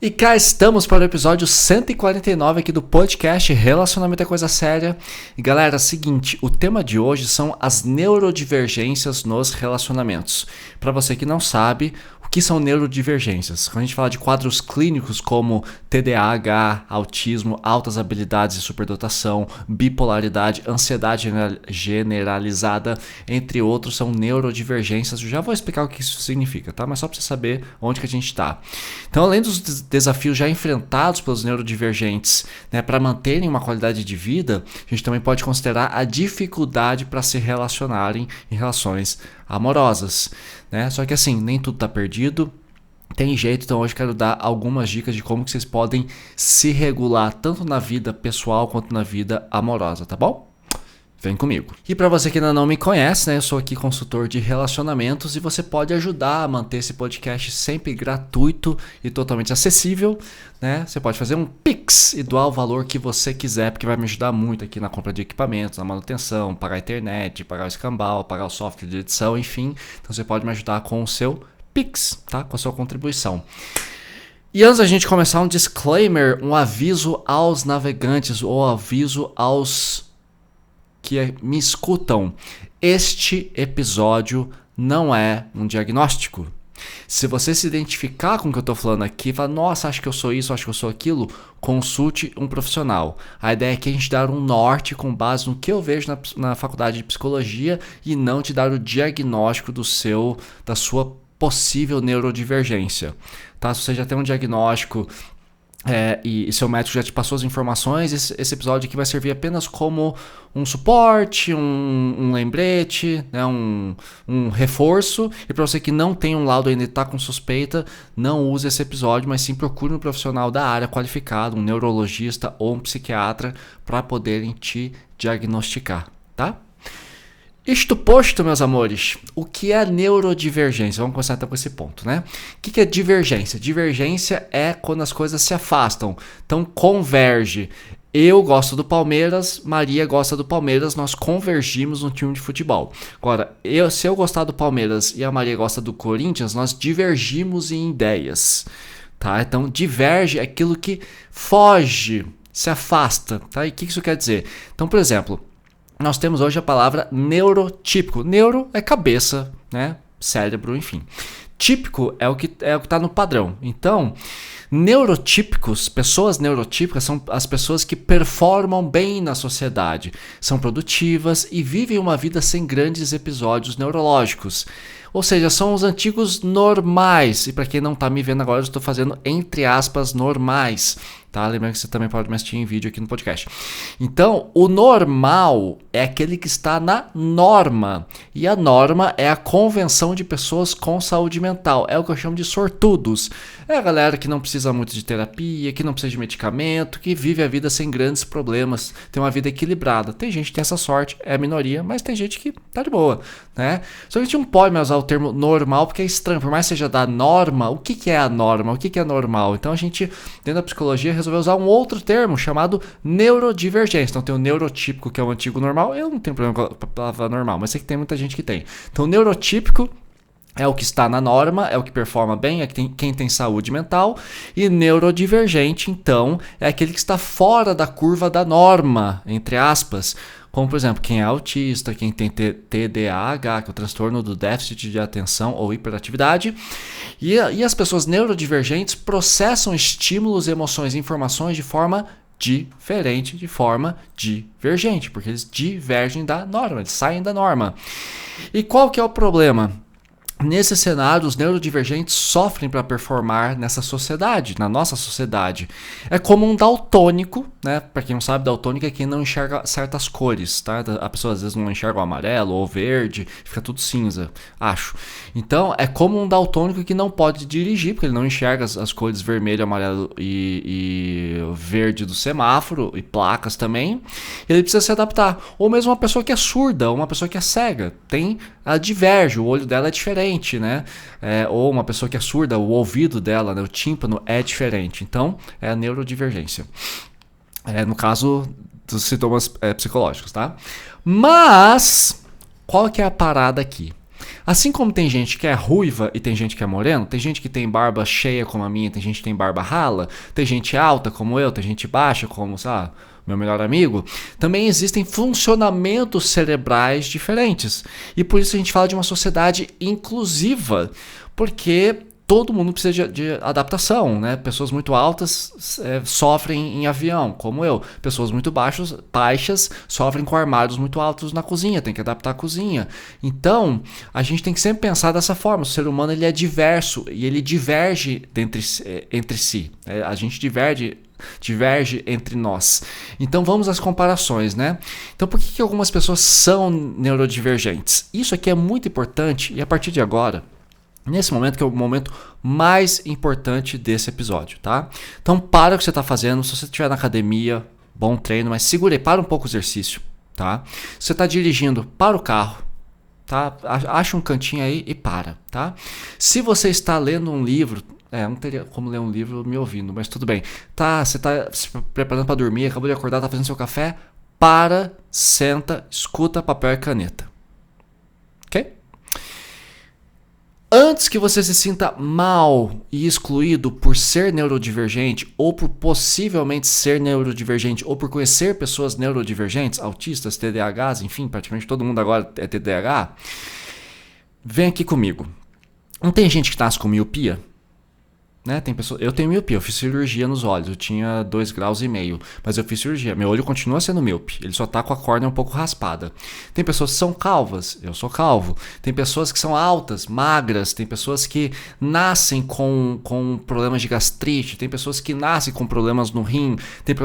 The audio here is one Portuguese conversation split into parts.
E cá estamos para o episódio 149 aqui do podcast Relacionamento é Coisa Séria. E galera, é o seguinte, o tema de hoje são as neurodivergências nos relacionamentos. Para você que não sabe, o que são neurodivergências? Quando a gente fala de quadros clínicos como TDAH, autismo, altas habilidades e superdotação, bipolaridade, ansiedade generalizada, entre outros, são neurodivergências. Eu já vou explicar o que isso significa, tá? Mas só para você saber onde que a gente está. Então, além dos desafios já enfrentados pelos neurodivergentes, né, para manterem uma qualidade de vida, a gente também pode considerar a dificuldade para se relacionarem em relações amorosas, né? Só que assim, nem tudo está perdido. Tem jeito, então hoje eu quero dar algumas dicas de como que vocês podem se regular tanto na vida pessoal quanto na vida amorosa, tá bom? Vem comigo. E para você que ainda não me conhece, né, eu sou aqui consultor de relacionamentos e você pode ajudar a manter esse podcast sempre gratuito e totalmente acessível, né? Você pode fazer um Pix e doar o valor que você quiser, porque vai me ajudar muito aqui na compra de equipamentos, na manutenção, pagar a internet, pagar o escambau, pagar o software de edição, enfim. Então você pode me ajudar com o seu Pix, tá? Com a sua contribuição. E antes da gente começar, um disclaimer, um aviso aos navegantes ou aviso aos que me escutam. Este episódio não é um diagnóstico. Se você se identificar com o que eu estou falando aqui, fala, nossa, acho que eu sou isso, acho que eu sou aquilo, consulte um profissional. A ideia aqui é a gente dar um norte com base no que eu vejo na faculdade de psicologia e não te dar o diagnóstico da sua possível neurodivergência. Tá? Se você já tem um diagnóstico e seu médico já te passou as informações, esse episódio aqui vai servir apenas como um suporte, um lembrete, né, um reforço. E para você que não tem um laudo ainda e está com suspeita, não use esse episódio, mas sim procure um profissional da área qualificado, um neurologista ou um psiquiatra, para poderem te diagnosticar, tá? Isto posto, meus amores, o que é neurodivergência? Vamos começar então com esse ponto, né? O que é divergência? Divergência é quando as coisas se afastam. Então, converge. Eu gosto do Palmeiras, Maria gosta do Palmeiras, nós convergimos no time de futebol. Agora, se eu gostar do Palmeiras e a Maria gosta do Corinthians, nós divergimos em ideias, tá? Então, diverge é aquilo que foge, se afasta, tá? E o que isso quer dizer? Então, por exemplo, nós temos hoje a palavra neurotípico. Neuro é cabeça, né? Cérebro, enfim. Típico é o que está no padrão. Então, neurotípicos, pessoas neurotípicas são as pessoas que performam bem na sociedade, são produtivas e vivem uma vida sem grandes episódios neurológicos. Ou seja, são os antigos normais. E para quem não está me vendo agora, eu estou fazendo entre aspas normais. Tá? Lembrando que você também pode me assistir em vídeo aqui no podcast. Então, o normal é aquele que está na norma. E a norma é a convenção de pessoas com saúde mental. É o que eu chamo de sortudos. É a galera que não precisa muito de terapia, que não precisa de medicamento, que vive a vida sem grandes problemas, tem uma vida equilibrada. Tem gente que tem essa sorte, é a minoria, mas tem gente que tá de boa, né? Só que a gente não pode mais usar o termo normal porque é estranho. Por mais que seja da norma, o que é a norma? O que é normal? Então a gente, dentro da psicologia, resolveu usar um outro termo chamado neurodivergência. Então tem o neurotípico, que é o antigo normal. Eu não tenho problema com a palavra normal, mas sei que tem muita gente que tem. Então neurotípico é o que está na norma, é o que performa bem, é quem tem saúde mental. E neurodivergente, então, é aquele que está fora da curva da norma, entre aspas. Como, por exemplo, quem é autista, quem tem TDAH, que é o transtorno do déficit de atenção ou hiperatividade. E as pessoas neurodivergentes processam estímulos, emoções e informações de forma diferente, de forma divergente, porque eles divergem da norma, eles saem da norma. E qual que é o problema? Nesse cenário, os neurodivergentes sofrem para performar nessa sociedade, na nossa sociedade. É como um daltônico, né? Para quem não sabe, daltônico é quem não enxerga certas cores, tá? A pessoa às vezes não enxerga o amarelo ou o verde, fica tudo cinza, acho. Então, é como um daltônico que não pode dirigir, porque ele não enxerga as cores vermelho, amarelo e verde do semáforo, e placas também. Ele precisa se adaptar. Ou mesmo uma pessoa que é surda, ou uma pessoa que é cega. Ela diverge, o olho dela é diferente, né? Ou uma pessoa que é surda, o ouvido dela, né? O tímpano é diferente. Então, é a neurodivergência. No caso dos sintomas psicológicos, tá? Mas, qual que é a parada aqui? Assim como tem gente que é ruiva e tem gente que é moreno, tem gente que tem barba cheia como a minha, tem gente que tem barba rala, tem gente alta como eu, tem gente baixa como, sabe, meu melhor amigo, também existem funcionamentos cerebrais diferentes. E por isso a gente fala de uma sociedade inclusiva, porque todo mundo precisa de adaptação, né? Pessoas muito altas sofrem em avião, como eu. Pessoas muito baixas sofrem com armários muito altos na cozinha, tem que adaptar a cozinha. Então, a gente tem que sempre pensar dessa forma. O ser humano ele é diverso e ele diverge entre si. A gente diverge entre nós. Então vamos às comparações, né? Então por que algumas pessoas são neurodivergentes? Isso aqui é muito importante e a partir de agora, nesse momento que é o momento mais importante desse episódio, tá? Então para o que você está fazendo, se você estiver na academia, bom treino, mas segura aí, para um pouco o exercício, tá? Se você está dirigindo, para o carro, tá? Acha um cantinho aí e para, tá? Se você está lendo um livro, não teria como ler um livro me ouvindo, mas tudo bem. Tá, você está se preparando para dormir, acabou de acordar, tá fazendo seu café, para, senta, escuta, papel e caneta. Ok? Antes que você se sinta mal e excluído por ser neurodivergente ou por possivelmente ser neurodivergente ou por conhecer pessoas neurodivergentes, autistas, TDAHs, enfim, praticamente todo mundo agora é TDAH, vem aqui comigo. Não tem gente que nasce com miopia? Né? Eu tenho miopia, eu fiz cirurgia nos olhos, eu tinha 2,5 graus, mas eu fiz cirurgia, meu olho continua sendo míope, ele só tá com a córnea um pouco raspada. Tem pessoas que são calvas, eu sou calvo. Tem pessoas que são altas, magras, tem pessoas que nascem com problemas de gastrite, tem pessoas que nascem com problemas no rim, tem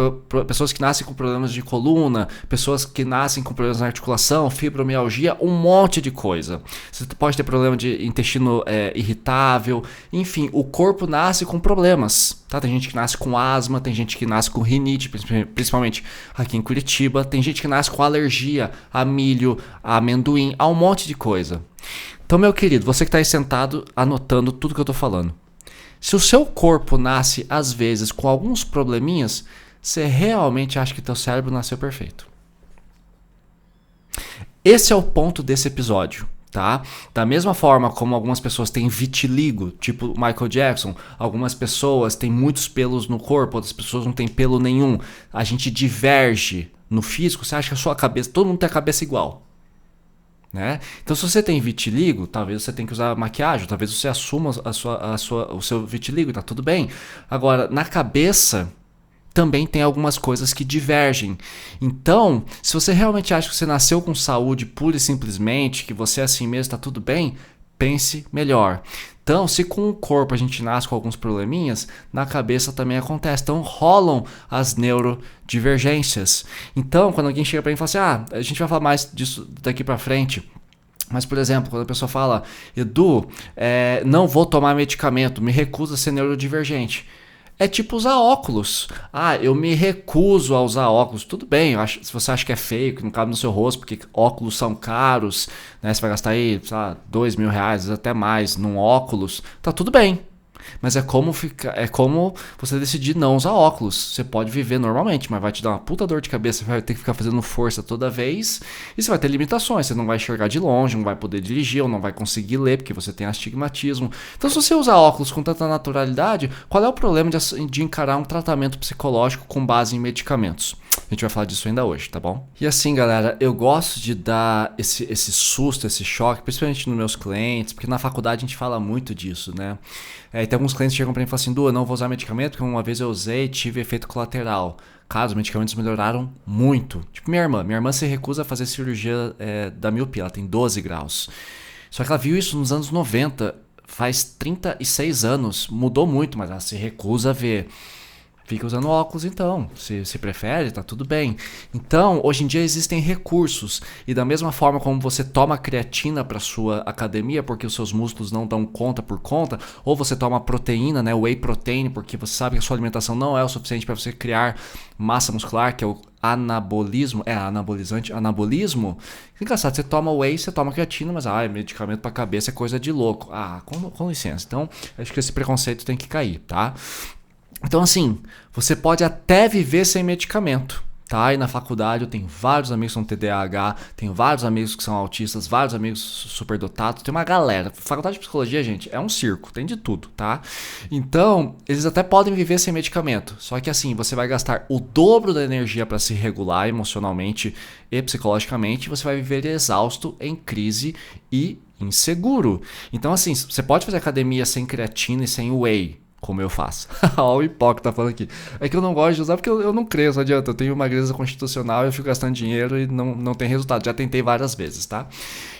pessoas que nascem com problemas de coluna, pessoas que nascem com problemas na articulação, fibromialgia, um monte de coisa. Você pode ter problema de intestino irritável, enfim, o corpo nasce com problemas, tá? Tem gente que nasce com asma, tem gente que nasce com rinite, principalmente aqui em Curitiba, tem gente que nasce com alergia a milho, a amendoim, a um monte de coisa. Então, meu querido, você que está aí sentado anotando tudo que eu tô falando, se o seu corpo nasce às vezes com alguns probleminhas, você realmente acha que teu cérebro nasceu perfeito. Esse é o ponto desse episódio. Tá? Da mesma forma como algumas pessoas têm vitiligo, tipo Michael Jackson, algumas pessoas têm muitos pelos no corpo, outras pessoas não têm pelo nenhum. A gente diverge no físico, você acha que a sua cabeça, todo mundo tem a cabeça igual. Né? Então se você tem vitiligo, talvez você tenha que usar maquiagem, talvez você assuma o seu vitiligo, tá tudo bem. Agora, na cabeça também tem algumas coisas que divergem. Então, se você realmente acha que você nasceu com saúde pura e simplesmente, que você é assim mesmo, está tudo bem, pense melhor. Então, se com o corpo a gente nasce com alguns probleminhas, na cabeça também acontece. Então, rolam as neurodivergências. Então, quando alguém chega para mim e fala assim, a gente vai falar mais disso daqui para frente. Mas, por exemplo, quando a pessoa fala, Edu, não vou tomar medicamento, me recuso a ser neurodivergente. É tipo usar óculos. Eu me recuso a usar óculos. Tudo bem, se você acha que é feio, que não cabe no seu rosto, porque óculos são caros, né? Você vai gastar aí, R$2.000, até mais, num óculos. Tá tudo bem. Mas é como você decidir não usar óculos. Você pode viver normalmente, mas vai te dar uma puta dor de cabeça. Você vai ter que ficar fazendo força toda vez. E você vai ter limitações. Você não vai enxergar de longe, não vai poder dirigir, ou não vai conseguir ler, porque você tem astigmatismo. Então, se você usar óculos com tanta naturalidade, qual é o problema de encarar um tratamento psicológico com base em medicamentos? A gente vai falar disso ainda hoje, tá bom? E assim, galera, eu gosto de dar esse susto, esse choque, principalmente nos meus clientes, porque na faculdade a gente fala muito disso, né? E tem alguns clientes que chegam pra mim e falam assim, Du, eu não vou usar medicamento, porque uma vez eu usei e tive efeito colateral. Cara, os medicamentos melhoraram muito. Tipo minha irmã se recusa a fazer cirurgia da miopia, ela tem 12 graus. Só que ela viu isso nos anos 90, faz 36 anos, mudou muito, mas ela se recusa a ver. Fica usando óculos então, se prefere, tá tudo bem. Então, hoje em dia existem recursos e da mesma forma como você toma creatina para sua academia porque os seus músculos não dão conta por conta, ou você toma proteína, né, whey protein, porque você sabe que a sua alimentação não é o suficiente para você criar massa muscular, que é o anabolismo, anabolismo. Engraçado, você toma whey, você toma creatina, mas medicamento para cabeça é coisa de louco. Com licença. Então, acho que esse preconceito tem que cair, tá? Então assim, você pode até viver sem medicamento, tá? E na faculdade eu tenho vários amigos que são TDAH, tenho vários amigos que são autistas, vários amigos superdotados, tem uma galera. Faculdade de psicologia, gente, é um circo, tem de tudo, tá? Então, eles até podem viver sem medicamento, só que assim, você vai gastar o dobro da energia para se regular emocionalmente e psicologicamente, você vai viver exausto, em crise e inseguro. Então assim, você pode fazer academia sem creatina e sem whey, como eu faço. Olha o hipócrita falando aqui. É que eu não gosto de usar porque eu não creio, não adianta. Eu tenho uma magreza constitucional, eu fico gastando dinheiro e não tem resultado. Já tentei várias vezes, tá?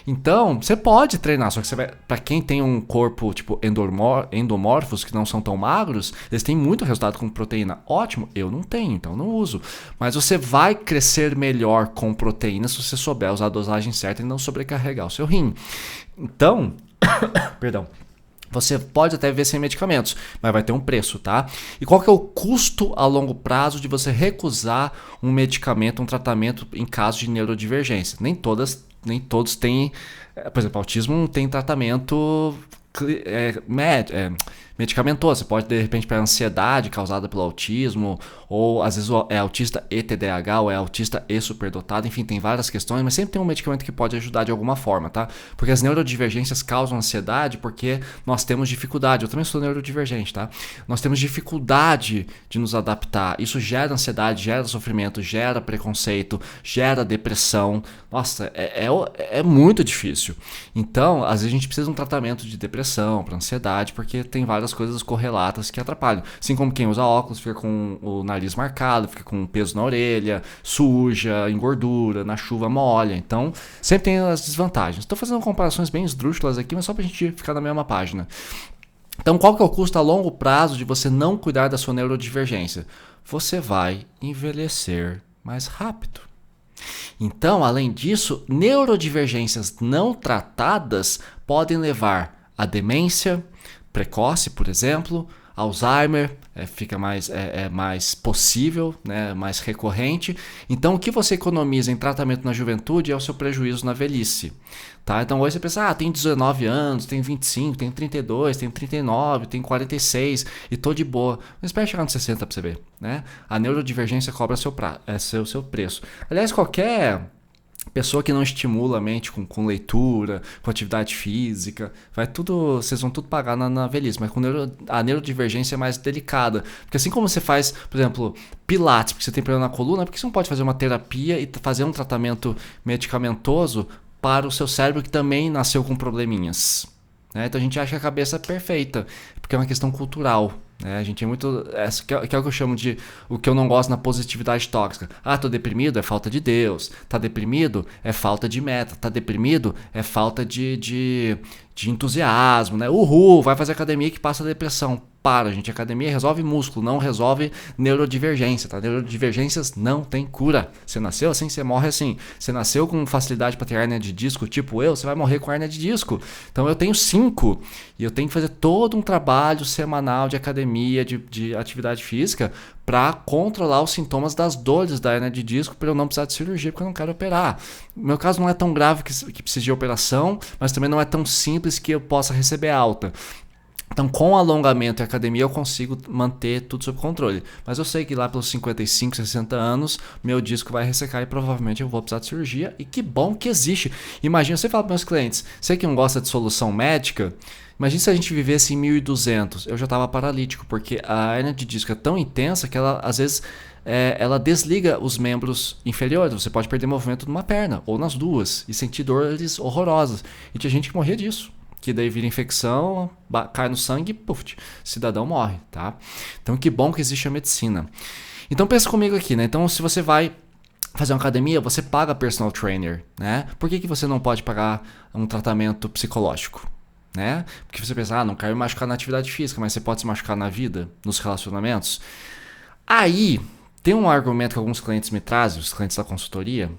Então, você pode treinar, só que você vai, pra quem tem um corpo tipo endomorfos, que não são tão magros, eles têm muito resultado com proteína. Ótimo, eu não tenho, então não uso. Mas você vai crescer melhor com proteína se você souber usar a dosagem certa e não sobrecarregar o seu rim. Então, perdão. Você pode até ver sem medicamentos, mas vai ter um preço, tá? E qual que é o custo a longo prazo de você recusar um medicamento, um tratamento em caso de neurodivergência? Nem todos têm, por exemplo, autismo não tem tratamento medicamentoso. Você pode, de repente, para ansiedade causada pelo autismo, ou às vezes é autista e TDAH, ou é autista e superdotado, enfim, tem várias questões, mas sempre tem um medicamento que pode ajudar de alguma forma, tá? Porque as neurodivergências causam ansiedade porque nós temos dificuldade, eu também sou neurodivergente, tá? Nós temos dificuldade de nos adaptar, isso gera ansiedade, gera sofrimento, gera preconceito, gera depressão, nossa, é muito difícil. Então, às vezes a gente precisa de um tratamento de depressão, para ansiedade, porque tem várias coisas correlatas que atrapalham. Assim como quem usa óculos fica com o nariz marcado, fica com peso na orelha, suja, engordura, na chuva molha. Então, sempre tem as desvantagens. Estou fazendo comparações bem esdrúxulas aqui, mas só para a gente ficar na mesma página. Então, qual que é o custo a longo prazo de você não cuidar da sua neurodivergência? Você vai envelhecer mais rápido. Então, além disso, neurodivergências não tratadas podem levar a demência precoce, por exemplo, Alzheimer, fica mais possível, né, mais recorrente. Então, o que você economiza em tratamento na juventude é o seu prejuízo na velhice. Tá? Então, hoje você pensa, tem 19 anos, tem 25, tem 32, tem 39, tem 46 e tô de boa. Mas espera chegar nos 60 para você ver. Né? A neurodivergência cobra seu preço. Aliás, qualquer pessoa que não estimula a mente com leitura, com atividade física, vocês vão tudo pagar na velhice. Mas a neurodivergência é mais delicada. Porque assim como você faz, por exemplo, pilates, porque você tem problema na coluna, por que você não pode fazer uma terapia e fazer um tratamento medicamentoso para o seu cérebro que também nasceu com probleminhas? Né? Então a gente acha que a cabeça é perfeita, porque é uma questão cultural. A gente é muito. Que é o que eu chamo de o que eu não gosto na positividade tóxica. Tô deprimido, é falta de Deus. Tá deprimido, é falta de meta. Tá deprimido, é falta de entusiasmo, né? Uhul, vai fazer academia que passa a depressão. Para, gente. Academia resolve músculo, não resolve neurodivergência, tá? Neurodivergências não tem cura. Você nasceu assim, você morre assim. Você nasceu com facilidade para ter hérnia de disco, tipo eu, você vai morrer com hérnia de disco. Então eu tenho 5 e eu tenho que fazer todo um trabalho semanal de academia, de atividade física para controlar os sintomas das dores da hérnia de disco, para eu não precisar de cirurgia, porque eu não quero operar. Meu caso não é tão grave que precise de operação, mas também não é tão simples que eu possa receber alta. Então, com alongamento e academia, eu consigo manter tudo sob controle. Mas eu sei que lá pelos 55, 60 anos, meu disco vai ressecar e provavelmente eu vou precisar de cirurgia. E que bom que existe. Imagina, você fala para meus clientes, você que não gosta de solução médica, imagina se a gente vivesse em 1200. Eu já estava paralítico, porque a hérnia de disco é tão intensa que ela, às vezes, ela desliga os membros inferiores. Você pode perder movimento numa perna ou nas duas e sentir dores horrorosas. E tinha gente que morria disso. Que daí vira infecção, cai no sangue e puf, cidadão morre, tá? Então que bom que existe a medicina. Então pensa comigo aqui, né? Então se você vai fazer uma academia, você paga personal trainer, né? Por que você não pode pagar um tratamento psicológico? Né? Porque você pensa, não quero me machucar na atividade física, mas você pode se machucar na vida, nos relacionamentos. Aí, tem um argumento que alguns clientes me trazem, os clientes da consultoria.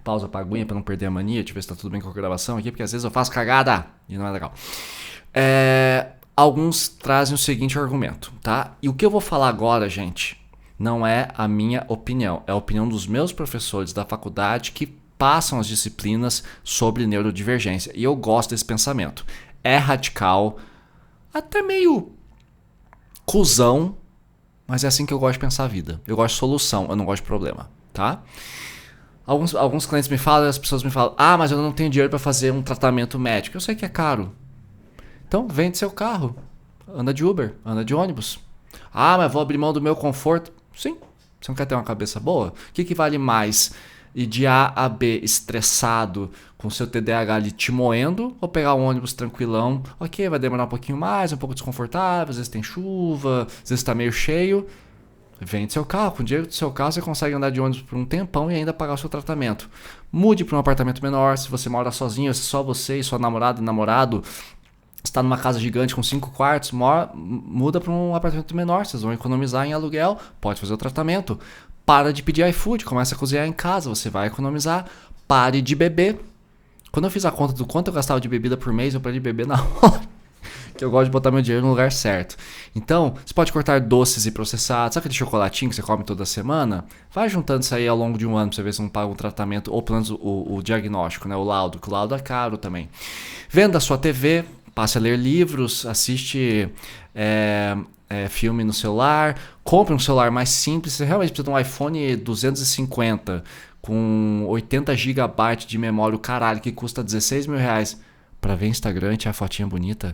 Pausa pra aguinha pra não perder a mania. Deixa eu ver se tá tudo bem com a gravação aqui, porque às vezes eu faço cagada e não é legal. Alguns trazem o seguinte argumento, tá? E o que eu vou falar agora, gente, não é a minha opinião. É a opinião dos meus professores da faculdade que passam as disciplinas sobre neurodivergência. E eu gosto desse pensamento. É radical, até meio cuzão, Mas é assim que eu gosto de pensar a vida. Eu gosto de solução, eu não gosto de problema, tá? Alguns clientes me falam, as pessoas me falam, mas eu não tenho dinheiro para fazer um tratamento médico. Eu sei que é caro. Então vende seu carro, anda de Uber, anda de ônibus. Mas vou abrir mão do meu conforto. Sim, você não quer ter uma cabeça boa? O que vale mais? Ir de A a B estressado, com seu TDAH ali te moendo, ou pegar um ônibus tranquilão? Ok, vai demorar um pouquinho mais, um pouco desconfortável, às vezes tem chuva, às vezes está meio cheio. Vende seu carro, com o dinheiro do seu carro você consegue andar de ônibus por um tempão e ainda pagar o seu tratamento. Mude para um apartamento menor, se você mora sozinho, se só você e sua namorada e namorado está numa casa gigante com 5 quartos, muda para um apartamento menor, vocês vão economizar em aluguel, pode fazer o tratamento. Para de pedir iFood, começa a cozinhar em casa, você vai economizar. Pare de beber. Quando eu fiz a conta do quanto eu gastava de bebida por mês, eu parei de beber na hora. Que eu gosto de botar meu dinheiro no lugar certo. Então, você pode cortar doces e processados. Sabe aquele chocolatinho que você come toda semana? Vai juntando isso aí ao longo de um ano pra você ver se não paga um tratamento, ou pelo menos o diagnóstico, né? O laudo, que o laudo é caro também. Venda a sua TV, passe a ler livros, assiste filme no celular, compre um celular mais simples. Você realmente precisa de um iPhone 250 com 80 GB de memória, o caralho, que custa 16 mil reais. Pra ver Instagram e tirar fotinha bonita?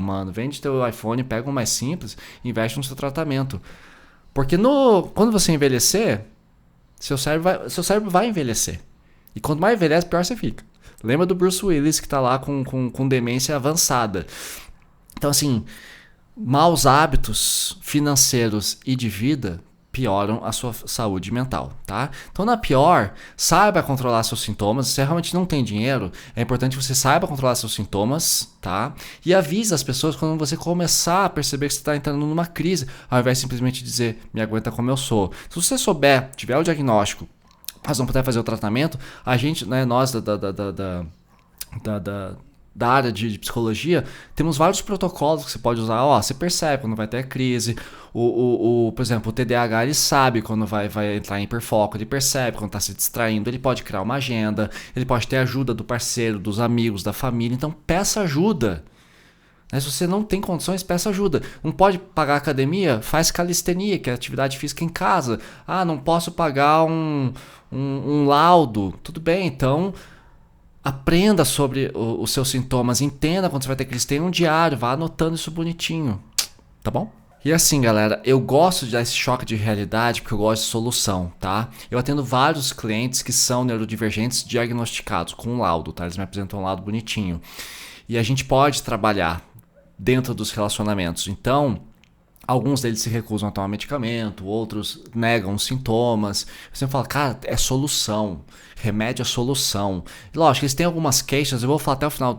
Mano, vende teu iPhone, pega um mais simples e investe no seu tratamento. Porque quando você envelhecer, seu cérebro vai envelhecer. E quanto mais envelhece, pior você fica. Lembra do Bruce Willis que tá lá com demência avançada. Então assim, maus hábitos financeiros e de vida pioram a sua saúde mental, tá? Então, na pior, saiba controlar seus sintomas. Se você realmente não tem dinheiro, é importante que você saiba controlar seus sintomas, tá? E avise as pessoas quando você começar a perceber que você está entrando numa crise, ao invés de simplesmente dizer, me aguenta como eu sou. Se você souber, tiver o diagnóstico, mas não puder fazer o tratamento, a gente, né, nós da área de psicologia, temos vários protocolos que você pode usar. Você percebe quando vai ter crise. Por exemplo, o TDAH, ele sabe quando vai entrar em hiperfoco, ele percebe quando está se distraindo, ele pode criar uma agenda, ele pode ter ajuda do parceiro, dos amigos, da família. Então, peça ajuda. Se você não tem condições, peça ajuda. Não pode pagar academia? Faz calistenia, que é atividade física em casa. Não posso pagar um laudo. Tudo bem, então aprenda sobre os seus sintomas, entenda quando você vai ter crise, tenha um diário, vá anotando isso bonitinho, tá bom? E assim, galera, eu gosto de dar esse choque de realidade porque eu gosto de solução, tá? Eu atendo vários clientes que são neurodivergentes diagnosticados com um laudo, tá? Eles me apresentam um laudo bonitinho. E a gente pode trabalhar dentro dos relacionamentos. Então, alguns deles se recusam a tomar medicamento, outros negam os sintomas. Você fala, cara, é solução. Remédio é solução. E lógico, eles têm algumas queixas. Eu vou falar até o final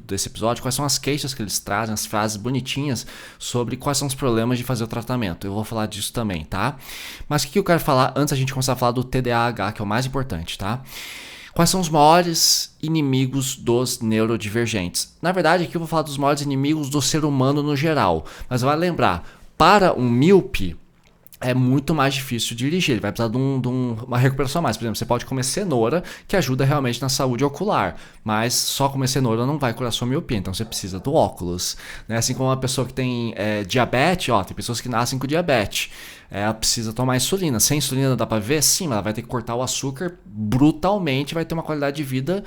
desse episódio quais são as queixas que eles trazem, as frases bonitinhas sobre quais são os problemas de fazer o tratamento. Eu vou falar disso também, tá? Mas o que eu quero falar antes da gente começar a falar do TDAH, que é o mais importante, tá? Quais são os maiores inimigos dos neurodivergentes? Na verdade, aqui eu vou falar dos maiores inimigos do ser humano no geral. Mas vai lembrar, para um míope, é muito mais difícil dirigir. Ele vai precisar de uma recuperação a mais. Por exemplo, você pode comer cenoura, que ajuda realmente na saúde ocular. Mas só comer cenoura não vai curar sua miopia. Então você precisa do óculos. Né? Assim como uma pessoa que tem diabetes, tem pessoas que nascem com diabetes. Ela precisa tomar insulina. Sem insulina não dá pra ver? Sim, mas ela vai ter que cortar o açúcar brutalmente, vai ter uma qualidade de vida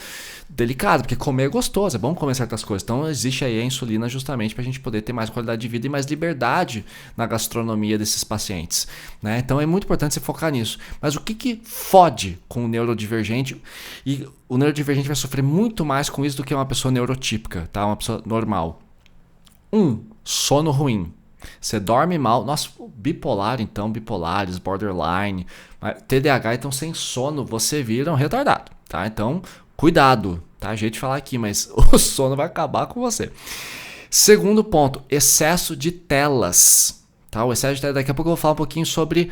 delicada, porque comer é gostoso, é bom comer certas coisas. Então existe aí a insulina justamente pra gente poder ter mais qualidade de vida e mais liberdade na gastronomia desses pacientes, né? Então é muito importante você focar nisso. Mas o que fode com o neurodivergente? E o neurodivergente vai sofrer muito mais com isso do que uma pessoa neurotípica, tá? Uma pessoa normal. Sono ruim. Você dorme mal. Nossa, bipolar então, bipolares, borderline, TDAH, então sem sono você vira um retardado, tá? Então, cuidado, tá? Jeito de falar aqui, mas o sono vai acabar com você. Segundo ponto, excesso de telas, tá? O excesso de telas, daqui a pouco eu vou falar um pouquinho sobre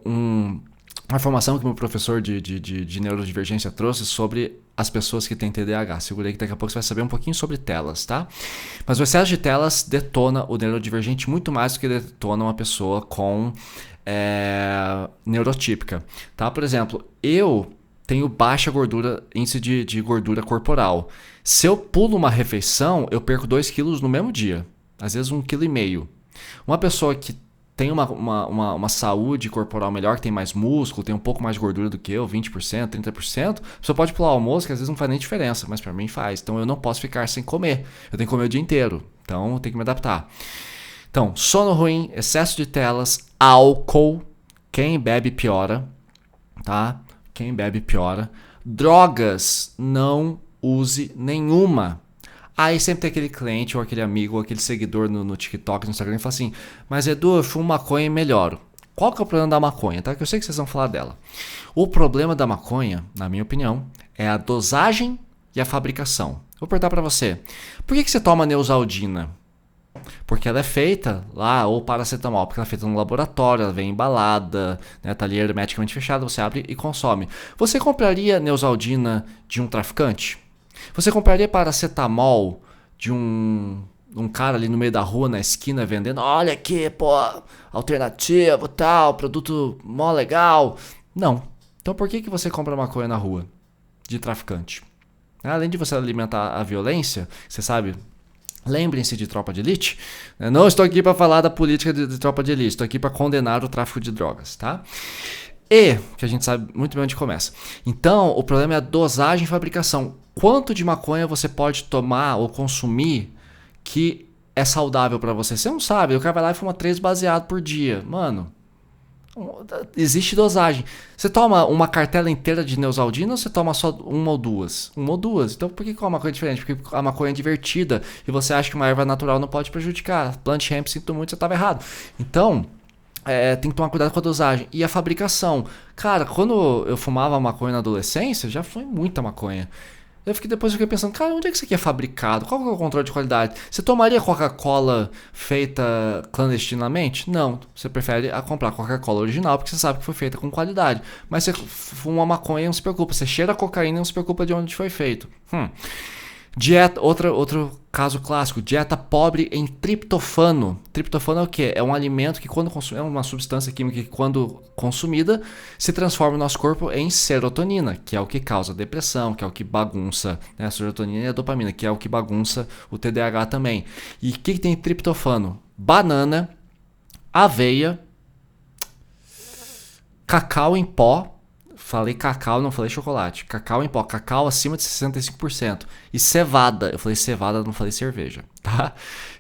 uma informação que meu professor de neurodivergência trouxe sobre as pessoas que têm TDAH. Segura aí que daqui a pouco você vai saber um pouquinho sobre telas, tá? Mas o excesso de telas detona o neurodivergente muito mais do que detona uma pessoa com neurotípica, tá? Por exemplo, eu tenho baixa índice de gordura corporal. Se eu pulo uma refeição, eu perco 2 quilos no mesmo dia. Às vezes 1,5 kg. Uma pessoa que tem uma saúde corporal melhor, que tem mais músculo, tem um pouco mais de gordura do que eu, 20%, 30%, a pessoa pode pular o almoço, que às vezes não faz nem diferença, mas pra mim faz. Então eu não posso ficar sem comer. Eu tenho que comer o dia inteiro. Então eu tenho que me adaptar. Então, sono ruim, excesso de telas, álcool. Quem bebe piora, tá? Quem bebe piora. Drogas, não use nenhuma. Aí sempre tem aquele cliente ou aquele amigo ou aquele seguidor no TikTok, no Instagram, que fala assim, mas Edu, eu fumo maconha e melhoro. Qual que é o problema da maconha? Tá? Que eu sei que vocês vão falar dela. O problema da maconha, na minha opinião, é a dosagem e a fabricação. Vou perguntar pra você, por que você toma Neosaldina? Porque ela é feita lá, ou paracetamol, porque ela é feita no laboratório, ela vem embalada, né, tá ali hermeticamente fechada, você abre e consome. Você compraria Neosaldina de um traficante? Você compraria paracetamol de um cara ali no meio da rua, na esquina, vendendo? Olha aqui, pô, alternativo, tal, produto mó legal. Não. Então por que você compra maconha na rua de traficante? Além de você alimentar a violência, você sabe... Lembrem-se de Tropa de Elite. Eu não estou aqui para falar da política de Tropa de Elite. Estou aqui para condenar o tráfico de drogas, tá? E, que a gente sabe muito bem onde começa. Então, o problema é a dosagem e fabricação. Quanto de maconha você pode tomar ou consumir que é saudável para você? Você não sabe. O cara vai lá e fuma 3 baseados por dia. Mano... Existe dosagem. Você toma uma cartela inteira de Neosaldina ou você toma só uma ou duas? Uma ou duas. Então por que a maconha é diferente? Porque a maconha é divertida e você acha que uma erva natural não pode prejudicar. Plant hemp, sinto muito, você estava errado. Então, tem que tomar cuidado com a dosagem. E a fabricação. Cara, quando eu fumava maconha na adolescência, já foi muita maconha. Depois eu fiquei pensando, cara, onde é que isso aqui é fabricado? Qual que é o controle de qualidade? Você tomaria Coca-Cola feita clandestinamente? Não. Você prefere comprar Coca-Cola original porque você sabe que foi feita com qualidade. Mas você fuma maconha e não se preocupa. Você cheira cocaína e não se preocupa de onde foi feito. Dieta, outro caso clássico, dieta pobre em triptofano. Triptofano é o quê? É um alimento que quando é uma substância química que quando consumida se transforma no nosso corpo em serotonina, que é o que causa depressão, que é o que bagunça, né? A serotonina e a dopamina, que é o que bagunça o TDAH também. E o que tem triptofano? Banana, aveia, cacau em pó. Falei cacau, não falei chocolate. Cacau em pó, cacau acima de 65%. E cevada, eu falei cevada, não falei cerveja, tá?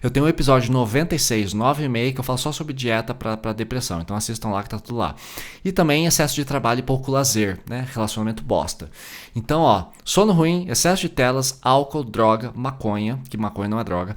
Eu tenho um episódio 96, 9,5, que eu falo só sobre dieta para depressão. Então assistam lá que tá tudo lá. E também excesso de trabalho e pouco lazer, né? Relacionamento bosta. Então, ó, sono ruim, excesso de telas, álcool, droga, maconha, que maconha não é droga.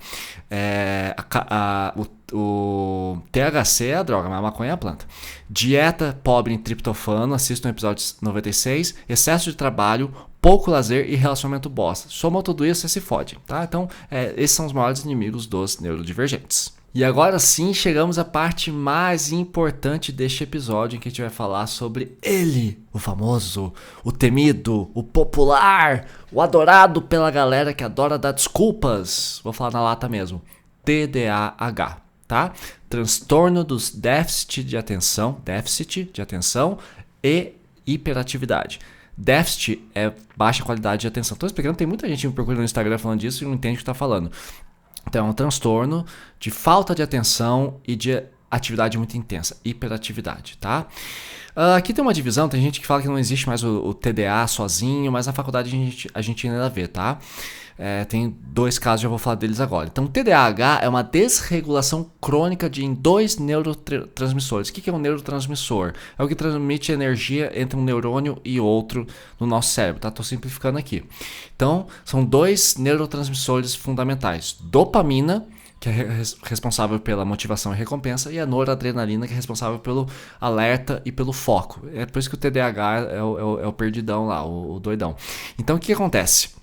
O THC é a droga, mas a maconha é a planta. Dieta pobre em triptofano, assista no episódio 96. Excesso de trabalho, pouco lazer e relacionamento bosta. Soma tudo isso, você se fode, tá? Então, esses são os maiores inimigos dos neurodivergentes. E agora sim, chegamos à parte mais importante deste episódio, em que a gente vai falar sobre ele, o famoso, o temido, o popular, o adorado pela galera que adora dar desculpas. Vou falar na lata mesmo. TDAH. Tá? Transtorno dos déficit de atenção e hiperatividade. Déficit é baixa qualidade de atenção. Estou explicando, tem muita gente me procurando no Instagram falando disso e não entende o que está falando. Então é um transtorno de falta de atenção e de atividade muito intensa, hiperatividade, tá? Aqui tem uma divisão, tem gente que fala que não existe mais o TDA sozinho, mas na faculdade a gente ainda vê, tá? Tem 2 casos, já vou falar deles agora. Então, o TDAH é uma desregulação crônica em 2 neurotransmissores. O que é um neurotransmissor? É o que transmite energia entre um neurônio e outro no nosso cérebro, tá? Estou simplificando aqui. Então, são 2 neurotransmissores fundamentais. Dopamina, que é responsável pela motivação e recompensa, e a noradrenalina, que é responsável pelo alerta e pelo foco. É por isso que o TDAH é o perdidão lá, o doidão. Então, o que acontece?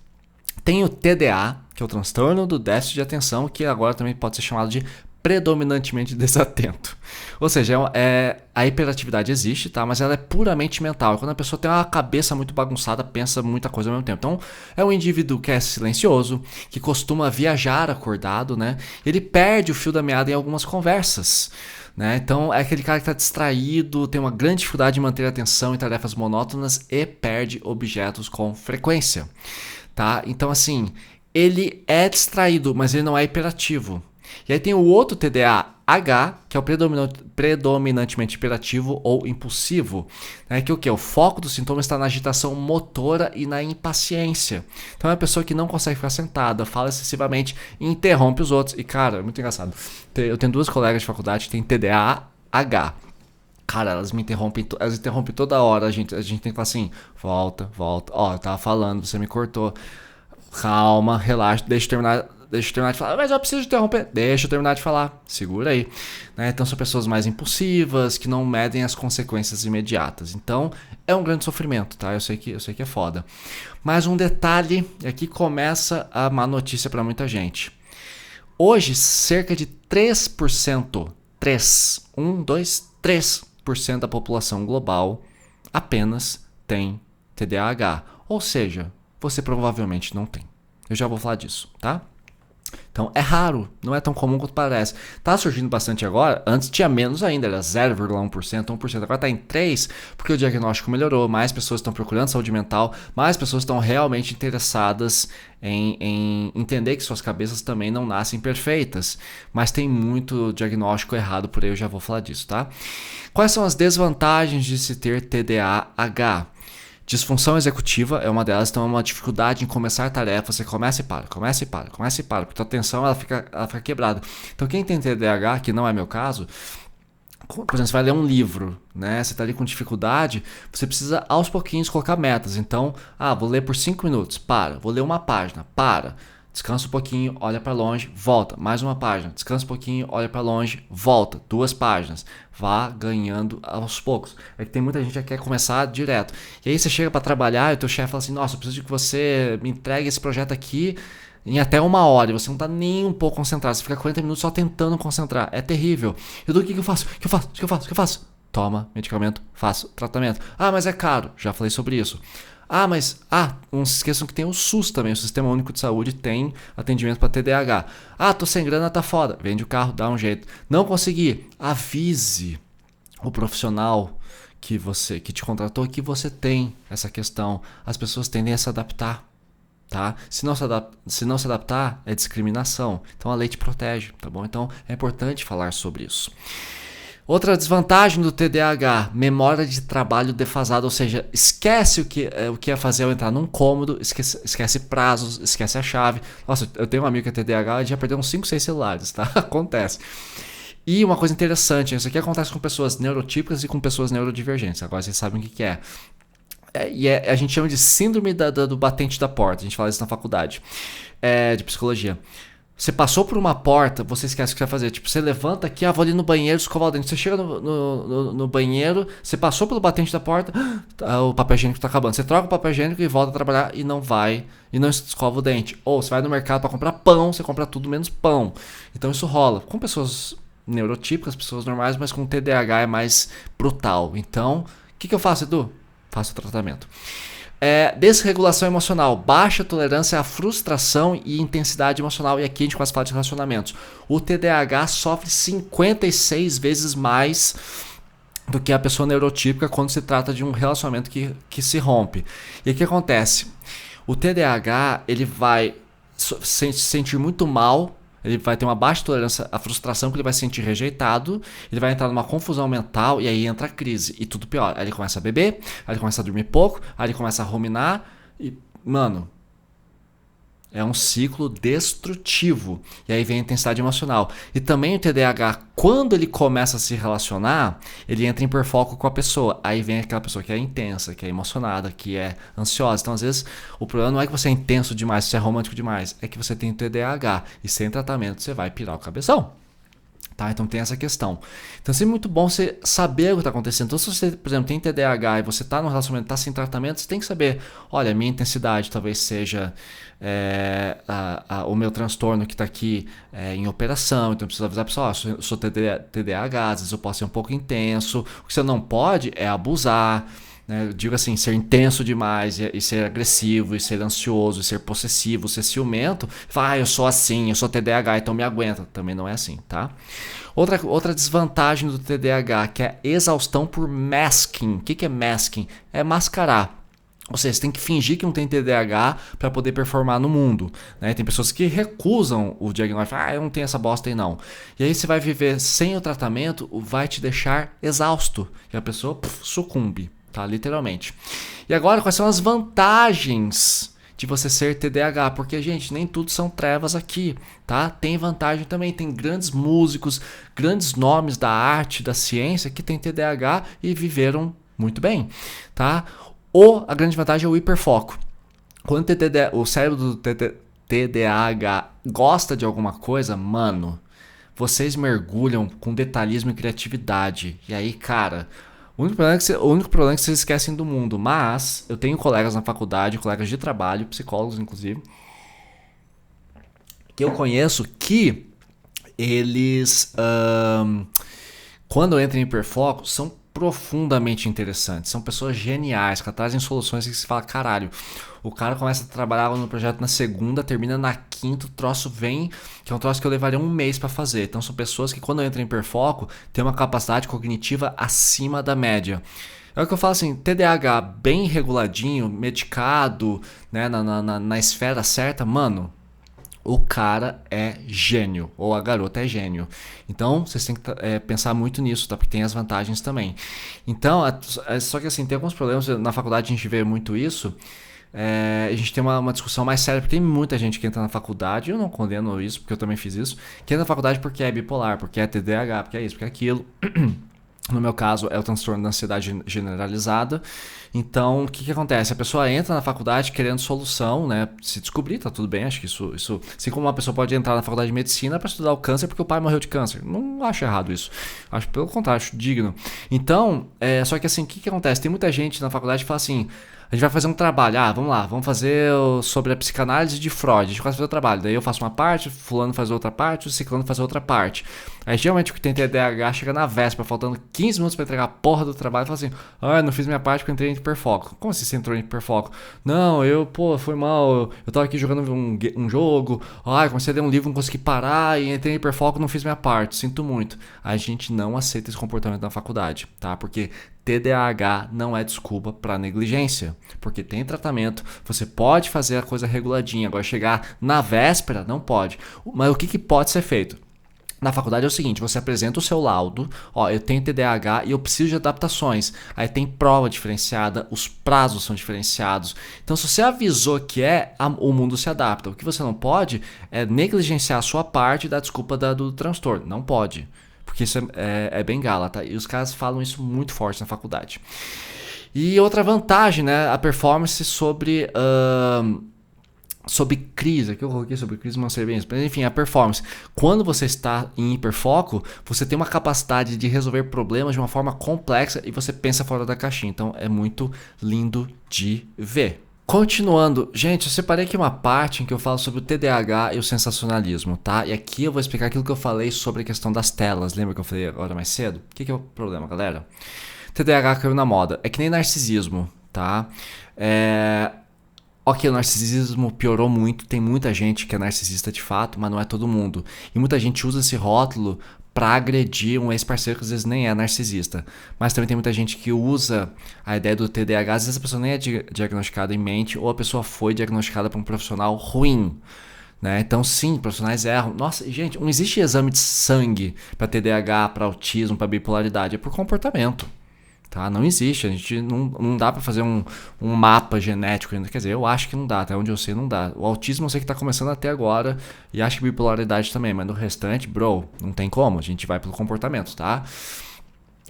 Tem o TDA, que é o transtorno do déficit de atenção, que agora também pode ser chamado de predominantemente desatento. Ou seja, a hiperatividade existe, tá? Mas ela é puramente mental. Quando a pessoa tem uma cabeça muito bagunçada, pensa muita coisa ao mesmo tempo. Então, é um indivíduo que é silencioso, que costuma viajar acordado, né? Ele perde o fio da meada em algumas conversas, né? Então, é aquele cara que está distraído, tem uma grande dificuldade de manter a atenção em tarefas monótonas e perde objetos com frequência, tá? Então, assim, ele é distraído, mas ele não é hiperativo. E aí tem o outro TDAH, que é o predominantemente hiperativo ou impulsivo, né? Que o que? O foco do sintoma está na agitação motora e na impaciência. Então é uma pessoa que não consegue ficar sentada, fala excessivamente e interrompe os outros. E cara, é muito engraçado. Eu tenho 2 colegas de faculdade que têm TDAH. Cara, elas interrompem toda hora. A gente tem que falar assim: volta. Ó, eu tava falando, você me cortou. Calma, relaxa, deixa eu terminar de falar. Mas eu preciso interromper. Deixa eu terminar de falar. Segura aí. Né? Então são pessoas mais impulsivas, que não medem as consequências imediatas. Então é um grande sofrimento, tá? Eu sei que é foda. Mas um detalhe, e aqui começa a má notícia para muita gente. Hoje, cerca de 3%, 3% da população global apenas tem TDAH. Ou seja, você provavelmente não tem. Eu já vou falar disso, tá? Então é raro, não é tão comum quanto parece. Tá surgindo bastante agora, antes tinha menos ainda, era 0,1%, 1%, agora tá em 3%, porque o diagnóstico melhorou, mais pessoas estão procurando saúde mental, mais pessoas estão realmente interessadas em entender que suas cabeças também não nascem perfeitas, mas tem muito diagnóstico errado por aí, eu já vou falar disso, tá? Quais são as desvantagens de se ter TDAH? Disfunção executiva é uma delas, então é uma dificuldade em começar tarefas, você começa e para, porque tua atenção ela fica quebrada. Então quem tem TDAH, que não é meu caso, por exemplo, você vai ler um livro, né? Você está ali com dificuldade, você precisa aos pouquinhos colocar metas. Então, vou ler por 5 minutos, vou ler uma página, descansa um pouquinho, olha para longe, volta, mais uma página, descansa um pouquinho, olha para longe, volta, 2 páginas, vá ganhando aos poucos. É que tem muita gente que quer começar direto. E aí você chega para trabalhar e o teu chefe fala assim: nossa, eu preciso de que você me entregue esse projeto aqui em até 1 hora, e você não tá nem um pouco concentrado, você fica 40 minutos só tentando concentrar, é terrível. E o que eu faço? O que eu faço? Toma medicamento, faço tratamento. Mas é caro, já falei sobre isso. Não se esqueçam que tem o SUS também, o Sistema Único de Saúde tem atendimento para TDAH. Tô sem grana, tá foda, vende o carro, dá um jeito. Não consegui, avise o profissional que te contratou que você tem essa questão. As pessoas tendem a se adaptar, tá? Se não se adaptar, é discriminação. Então a lei te protege, tá bom? Então é importante falar sobre isso. Outra desvantagem do TDAH, memória de trabalho defasada, ou seja, esquece o que ia fazer ao entrar num cômodo, esquece prazos, esquece a chave. Nossa, eu tenho um amigo que é TDAH e já perdeu uns 5, 6 celulares, tá? Acontece. E uma coisa interessante, isso aqui acontece com pessoas neurotípicas e com pessoas neurodivergentes, agora vocês sabem o que é. A gente chama de síndrome do batente da porta, a gente fala isso na faculdade de psicologia. Você passou por uma porta, você esquece o que você vai fazer. Tipo, você levanta aqui, vou ali no banheiro escovar o dente. Você chega no banheiro, você passou pelo batente da porta, o papel higiênico está acabando. Você troca o papel higiênico e volta a trabalhar e não escova o dente. Ou você vai no mercado para comprar pão, você compra tudo menos pão. Então isso rola. Com pessoas neurotípicas, pessoas normais, mas com TDAH é mais brutal. Então, o que eu faço, Edu? Faço o tratamento. Desregulação emocional, baixa tolerância à frustração e intensidade emocional. E aqui a gente quase fala de relacionamentos. O TDAH sofre 56 vezes mais do que a pessoa neurotípica quando se trata de um relacionamento que se rompe. E o que acontece? O TDAH ele vai se sentir muito mal. Ele vai ter uma baixa tolerância à frustração, porque ele vai se sentir rejeitado, ele vai entrar numa confusão mental e aí entra a crise e tudo pior. Aí ele começa a beber, aí ele começa a dormir pouco, aí ele começa a ruminar e, mano, é um ciclo destrutivo. E aí vem a intensidade emocional. E também o TDAH, quando ele começa a se relacionar, ele entra em hiperfoco com a pessoa. Aí vem aquela pessoa que é intensa, que é emocionada, que é ansiosa. Então, às vezes, o problema não é que você é intenso demais, você é romântico demais. É que você tem TDAH. E sem tratamento, você vai pirar o cabeção. Tá? Então tem essa questão. Então é sempre muito bom você saber o que está acontecendo. Então se você, por exemplo, tem TDAH e você está no relacionamento, está sem tratamento, você tem que saber, olha, a minha intensidade talvez seja o meu transtorno que está aqui em operação, então eu preciso avisar a pessoa, eu sou TDAH, às vezes eu posso ser um pouco intenso. O que você não pode é abusar, né? Eu digo assim, ser intenso demais e ser agressivo, e ser ansioso, e ser possessivo, ser ciumento. Eu sou assim, eu sou TDAH, então me aguenta. Também não é assim, tá? Outra desvantagem do TDAH, que é exaustão por masking. O que é masking? É mascarar. Ou seja, você tem que fingir que não tem TDAH para poder performar no mundo, né? Tem pessoas que recusam o diagnóstico, eu não tenho essa bosta aí não. E aí você vai viver sem o tratamento, vai te deixar exausto. E a pessoa sucumbe, tá? Literalmente. E agora, quais são as vantagens de você ser TDAH? Porque, gente, nem tudo são trevas aqui, tá? Tem vantagem também, tem grandes músicos, grandes nomes da arte, da ciência que têm TDAH e viveram muito bem, tá? Ou a grande vantagem é o hiperfoco. Quando o cérebro do TDAH gosta de alguma coisa, mano, vocês mergulham com detalhismo e criatividade. E aí, cara, o único problema é que vocês esquecem do mundo. Mas eu tenho colegas na faculdade, colegas de trabalho, psicólogos inclusive, que eu conheço que eles, quando entram em hiperfoco, são profundamente interessantes. São pessoas geniais, que trazem soluções que você fala, caralho, o cara começa a trabalhar no projeto na segunda, termina na quinta, o troço vem, que é um troço que eu levaria um mês para fazer. Então são pessoas que quando entram em hiperfoco, têm uma capacidade cognitiva acima da média. É o que eu falo assim, TDAH bem reguladinho, medicado, né, na esfera certa, mano, o cara é gênio, ou a garota é gênio. Então, vocês têm que pensar muito nisso, tá? Porque tem as vantagens também. Então, só que assim, tem alguns problemas. Na faculdade a gente vê muito isso. A gente tem uma discussão mais séria, porque tem muita gente que entra na faculdade, eu não condeno isso, porque eu também fiz isso, que entra na faculdade porque é bipolar, porque é TDAH, porque é isso, porque é aquilo. No meu caso, é o transtorno da ansiedade generalizada. Então, o que acontece? A pessoa entra na faculdade querendo solução, né? Se descobrir, tá tudo bem. Acho que isso assim como uma pessoa pode entrar na faculdade de medicina para estudar o câncer porque o pai morreu de câncer. Não acho errado isso. Acho, pelo contrário, acho digno. Então, só que assim, o que acontece? Tem muita gente na faculdade que fala assim, a gente vai fazer um trabalho, vamos lá, vamos fazer sobre a psicanálise de Freud, a gente vai fazer o trabalho, daí eu faço uma parte, fulano faz outra parte, o ciclano faz outra parte. Aí geralmente o que tem TDAH chega na véspera, faltando 15 minutos pra entregar a porra do trabalho, e fala assim, não fiz minha parte porque eu entrei em hiperfoco. Como assim você entrou em hiperfoco? Não, foi mal, eu tava aqui jogando um jogo, comecei a ler um livro, não consegui parar, e entrei em hiperfoco, não fiz minha parte, sinto muito. A gente não aceita esse comportamento na faculdade, tá? Porque TDAH não é desculpa para negligência, porque tem tratamento, você pode fazer a coisa reguladinha, agora chegar na véspera, não pode. Mas o que pode ser feito? Na faculdade é o seguinte, você apresenta o seu laudo, eu tenho TDAH e eu preciso de adaptações. Aí tem prova diferenciada, os prazos são diferenciados. Então se você avisou que o mundo se adapta. O que você não pode é negligenciar a sua parte e dar desculpa do transtorno. Não pode. Porque isso é bengala, tá? E os caras falam isso muito forte na faculdade. E outra vantagem, né? A performance sobre crise. Aqui eu coloquei sobre crise, não sei bem isso. Mas enfim, a performance. Quando você está em hiperfoco, você tem uma capacidade de resolver problemas de uma forma complexa e você pensa fora da caixinha. Então é muito lindo de ver. Continuando, gente, eu separei aqui uma parte em que eu falo sobre o TDAH e o sensacionalismo, tá? E aqui eu vou explicar aquilo que eu falei sobre a questão das telas. Lembra que eu falei agora mais cedo? O que é o problema, galera? TDAH caiu na moda. É que nem narcisismo, tá? Ok, o narcisismo piorou muito. Tem muita gente que é narcisista de fato, mas não é todo mundo. E muita gente usa esse rótulo pra agredir um ex-parceiro que às vezes nem é narcisista. Mas também tem muita gente que usa a ideia do TDAH, às vezes a pessoa nem é diagnosticada em mente, ou a pessoa foi diagnosticada por um profissional ruim, né? Então sim, profissionais erram. Nossa, gente, não existe exame de sangue para TDAH, para autismo, para bipolaridade, é por comportamento. Tá? Não existe, a gente não dá para fazer um mapa genético ainda, quer dizer, eu acho que não dá, até onde eu sei não dá. O autismo eu sei que tá começando até agora, e acho que bipolaridade também, mas no restante, não tem como, a gente vai pelo comportamento, tá?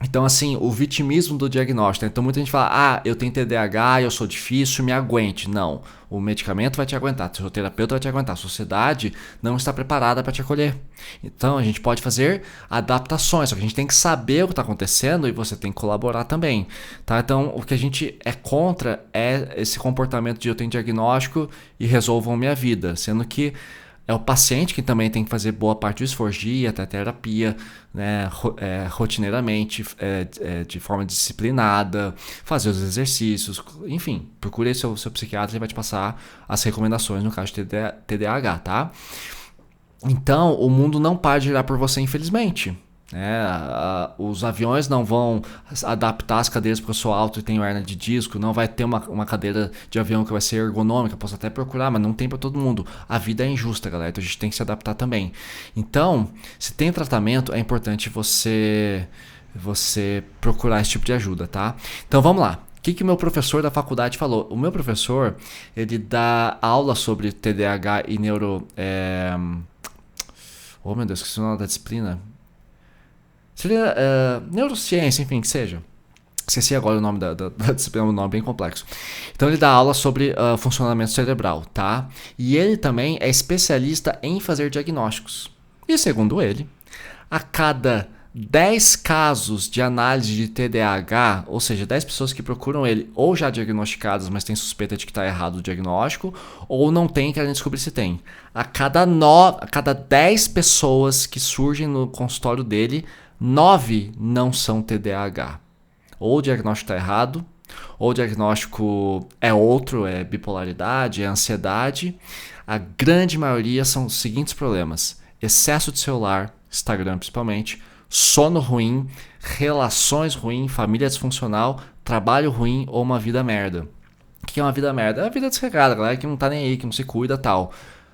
Então, assim, o vitimismo do diagnóstico. Então, muita gente fala, eu tenho TDAH, eu sou difícil, me aguente. Não, o medicamento vai te aguentar, o seu terapeuta vai te aguentar, a sociedade não está preparada para te acolher. Então, a gente pode fazer adaptações, só que a gente tem que saber o que está acontecendo e você tem que colaborar também. Tá? Então, o que a gente é contra é esse comportamento de eu tenho diagnóstico e resolvam minha vida, sendo que é o paciente que também tem que fazer boa parte do esforço, ir até terapia, né, rotineiramente, de forma disciplinada, fazer os exercícios, enfim, procure seu psiquiatra, ele vai te passar as recomendações no caso de TDAH, tá? Então, o mundo não para de girar por você, infelizmente. né? Os aviões não vão adaptar as cadeiras porque eu sou alto e tenho hernia de disco, não vai ter uma cadeira de avião que vai ser ergonômica, posso até procurar, mas não tem para todo mundo. A vida é injusta, galera, então a gente tem que se adaptar também. Então, se tem tratamento, é importante você procurar esse tipo de ajuda, tá? Então vamos lá. O que o meu professor da faculdade falou? O meu professor, ele dá aula sobre TDAH e oh meu Deus, esqueci o nome da disciplina. Seria neurociência, enfim, que seja. Esqueci agora o nome da disciplina, um nome bem complexo. Então ele dá aula sobre funcionamento cerebral, tá? E ele também é especialista em fazer diagnósticos. E segundo ele, a cada 10 casos de análise de TDAH, ou seja, 10 pessoas que procuram ele ou já diagnosticadas, mas tem suspeita de que está errado o diagnóstico, ou não tem, querem descobrir se tem. A cada 10 pessoas que surgem no consultório dele, 9 não são TDAH. Ou o diagnóstico está errado, ou o diagnóstico é outro, é bipolaridade, é ansiedade. A grande maioria são os seguintes problemas: excesso de celular, Instagram principalmente, sono ruim, relações ruins, família disfuncional, trabalho ruim ou uma vida merda. O que é uma vida merda? É a vida desregrada, galera que não tá nem aí, que não se cuida e tal.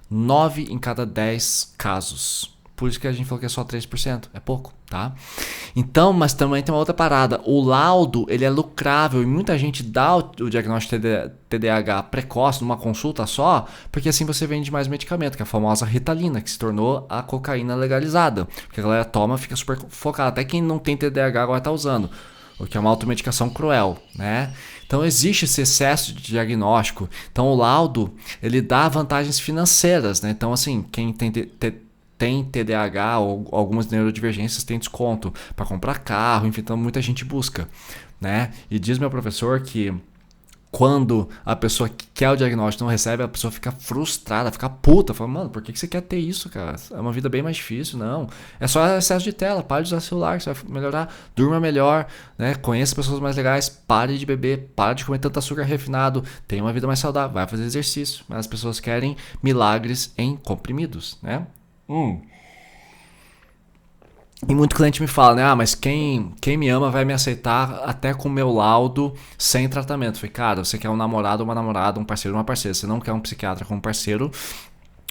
9 em cada 10 casos. Por isso que a gente falou que é só 3%. É pouco, tá? Então, mas também tem uma outra parada. O laudo, ele é lucrável e muita gente dá o diagnóstico de TDAH precoce numa consulta só, porque assim você vende mais medicamento, que é a famosa Ritalina, que se tornou a cocaína legalizada. Porque a galera toma, fica super focada. Até quem não tem TDAH agora tá usando. O que é uma automedicação cruel, né? Então existe esse excesso de diagnóstico. Então o laudo, ele dá vantagens financeiras, né? Então assim, quem tem TDAH ou algumas neurodivergências tem desconto para comprar carro, enfim, então muita gente busca, né? E diz meu professor que quando a pessoa que quer o diagnóstico não recebe, a pessoa fica frustrada, fica puta, fala, mano, por que você quer ter isso, cara? É uma vida bem mais difícil, não. É só excesso de tela, pare de usar celular, que você vai melhorar, durma melhor, né? Conheça pessoas mais legais, pare de beber, pare de comer tanto açúcar refinado, tenha uma vida mais saudável, vai fazer exercício. Mas as pessoas querem milagres em comprimidos, né? E muito cliente me fala, né? Mas quem me ama vai me aceitar até com o meu laudo sem tratamento. Eu falei, cara, você quer um namorado ou uma namorada, um parceiro ou uma parceira. Você não quer um psiquiatra como parceiro.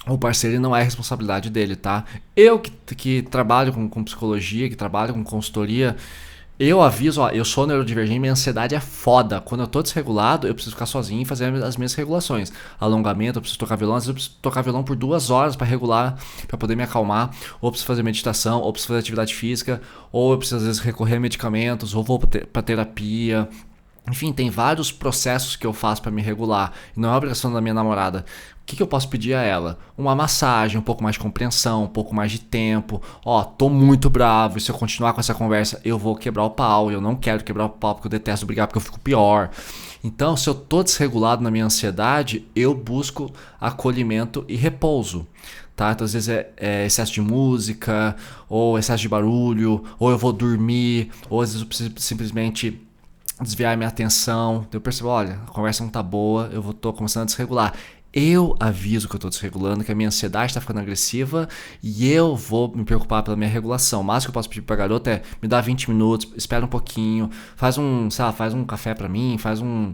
O parceiro não é responsabilidade dele, tá? Eu que trabalho com psicologia, que trabalho com consultoria, eu aviso, ó, eu sou neurodivergente, minha ansiedade é foda. Quando eu tô desregulado, eu preciso ficar sozinho e fazer as minhas regulações. Alongamento, eu preciso tocar violão, às vezes eu preciso tocar violão por 2 horas para regular, para poder me acalmar. Ou eu preciso fazer meditação, ou preciso fazer atividade física, ou eu preciso às vezes recorrer a medicamentos, ou vou pra terapia. Enfim, tem vários processos que eu faço para me regular. E não é obrigação da minha namorada. O que eu posso pedir a ela? Uma massagem, um pouco mais de compreensão, um pouco mais de tempo. Ó, tô muito bravo e se eu continuar com essa conversa, eu vou quebrar o pau. Eu não quero quebrar o pau porque eu detesto brigar, porque eu fico pior. Então, se eu tô desregulado na minha ansiedade, eu busco acolhimento e repouso. Tá? Então, às vezes é excesso de música, ou excesso de barulho, ou eu vou dormir, ou às vezes eu preciso simplesmente desviar minha atenção. Eu percebo, olha, a conversa não tá boa, tô começando a desregular. Eu aviso que eu tô desregulando, que a minha ansiedade tá ficando agressiva e eu vou me preocupar pela minha regulação. O máximo que eu posso pedir pra garota é me dá 20 minutos, espera um pouquinho, faz um café pra mim, faz um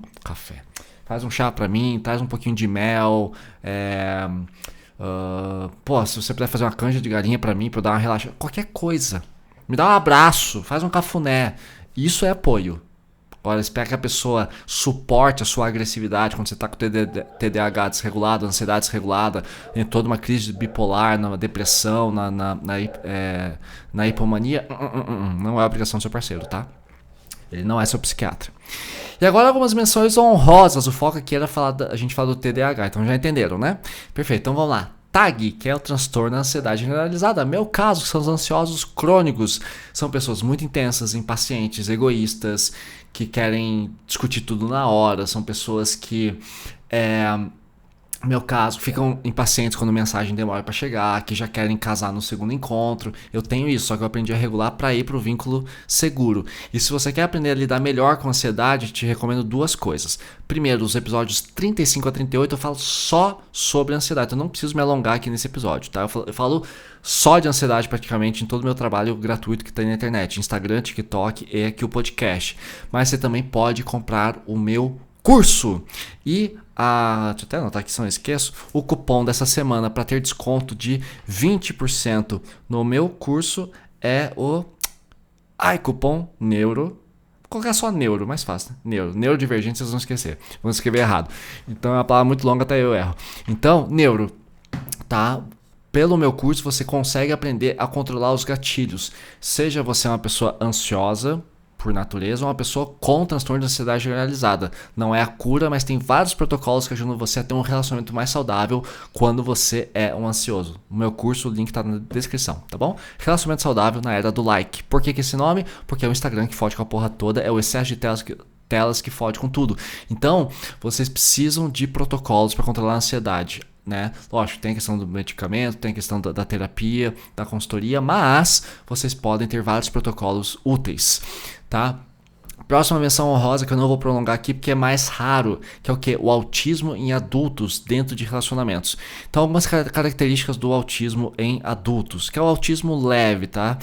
chá pra mim, traz um pouquinho de mel, se você puder fazer uma canja de galinha pra mim, pra eu dar uma relaxada, qualquer coisa. Me dá um abraço, faz um cafuné. Isso é apoio. Agora, espera que a pessoa suporte a sua agressividade quando você está com TDAH desregulado, ansiedade desregulada, em toda uma crise bipolar, na depressão, na hipomania. Não é obrigação do seu parceiro, tá? Ele não é seu psiquiatra. E agora algumas menções honrosas. O foco aqui era a gente falar do TDAH, então já entenderam, né? Perfeito, então vamos lá. TAG, que é o transtorno da ansiedade generalizada. Meu caso, que são os ansiosos crônicos. São pessoas muito intensas, impacientes, egoístas, que querem discutir tudo na hora. São pessoas que meu caso, ficam impacientes quando a mensagem demora para chegar, que já querem casar no segundo encontro. Eu tenho isso, só que eu aprendi a regular para ir para o vínculo seguro. E se você quer aprender a lidar melhor com a ansiedade, eu te recomendo duas coisas. Primeiro, os episódios 35 a 38 eu falo só sobre ansiedade. Eu não preciso me alongar aqui nesse episódio, tá? Eu falo só de ansiedade praticamente em todo o meu trabalho gratuito que tem na internet, Instagram, TikTok e aqui o podcast. Mas você também pode comprar o meu curso. E deixa eu até anotar aqui se não esqueço, o cupom dessa semana para ter desconto de 20% no meu curso é o cupom NEURO. Vou colocar só neuro, mais fácil, né? Neurodivergente, vocês vão esquecer, vão escrever errado. Então é uma palavra muito longa, até eu erro. Então, neuro, tá? Pelo meu curso você consegue aprender a controlar os gatilhos. Seja você uma pessoa ansiosa por natureza, ou uma pessoa com transtorno de ansiedade generalizada. Não é a cura, mas tem vários protocolos que ajudam você a ter um relacionamento mais saudável quando você é um ansioso. O meu curso, o link tá na descrição, tá bom? Relacionamento saudável na era do like. Por que esse nome? Porque é o Instagram que fode com a porra toda, é o excesso de telas que fode com tudo. Então, vocês precisam de protocolos para controlar a ansiedade. Né? Lógico, tem a questão do medicamento, tem a questão da terapia, da consultoria, mas vocês podem ter vários protocolos úteis, tá? Próxima menção honrosa que eu não vou prolongar aqui porque é mais raro, que é o que? O autismo em adultos dentro de relacionamentos. Então, algumas características do autismo em adultos, que é o autismo leve, tá?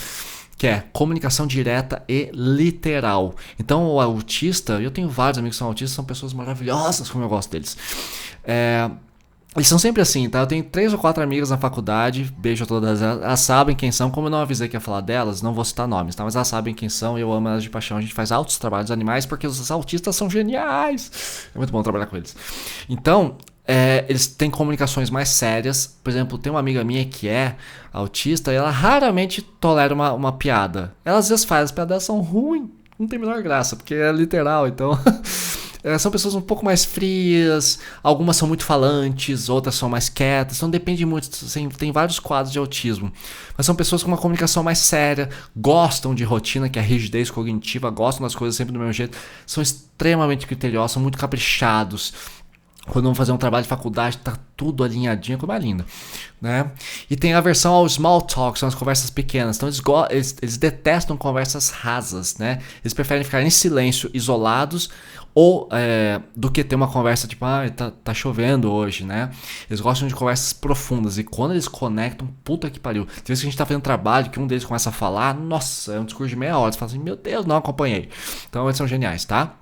Que é comunicação direta e literal. Então, o autista, eu tenho vários amigos que são autistas, são pessoas maravilhosas, como eu gosto deles. Eles são sempre assim, tá? Eu tenho 3 ou 4 amigas na faculdade, beijo a todas elas sabem quem são. Como eu não avisei que ia falar delas, não vou citar nomes, tá? Mas elas sabem quem são e eu amo elas de paixão. A gente faz altos trabalhos animais porque os autistas são geniais. É muito bom trabalhar com eles. Então, eles têm comunicações mais sérias. Por exemplo, tem uma amiga minha que é autista e ela raramente tolera uma piada. Ela às vezes faz, as piadas são ruins, não tem a menor graça, porque é literal, então... São pessoas um pouco mais frias, algumas são muito falantes, outras são mais quietas, então depende muito, tem vários quadros de autismo. Mas são pessoas com uma comunicação mais séria, gostam de rotina, que é a rigidez cognitiva, gostam das coisas sempre do mesmo jeito, são extremamente criteriosos, são muito caprichados. Quando vão fazer um trabalho de faculdade, tá tudo alinhadinho, como é lindo, né? E tem a versão ao small talk, são as conversas pequenas. Então eles detestam conversas rasas, né? Eles preferem ficar em silêncio, isolados, ou do que ter uma conversa tipo, tá chovendo hoje, né? Eles gostam de conversas profundas. E quando eles conectam, puta que pariu. Tem vezes que a gente tá fazendo trabalho, que um deles começa a falar, nossa, é um discurso de meia hora. Você fala assim, meu Deus, não acompanhei. Então eles são geniais, tá?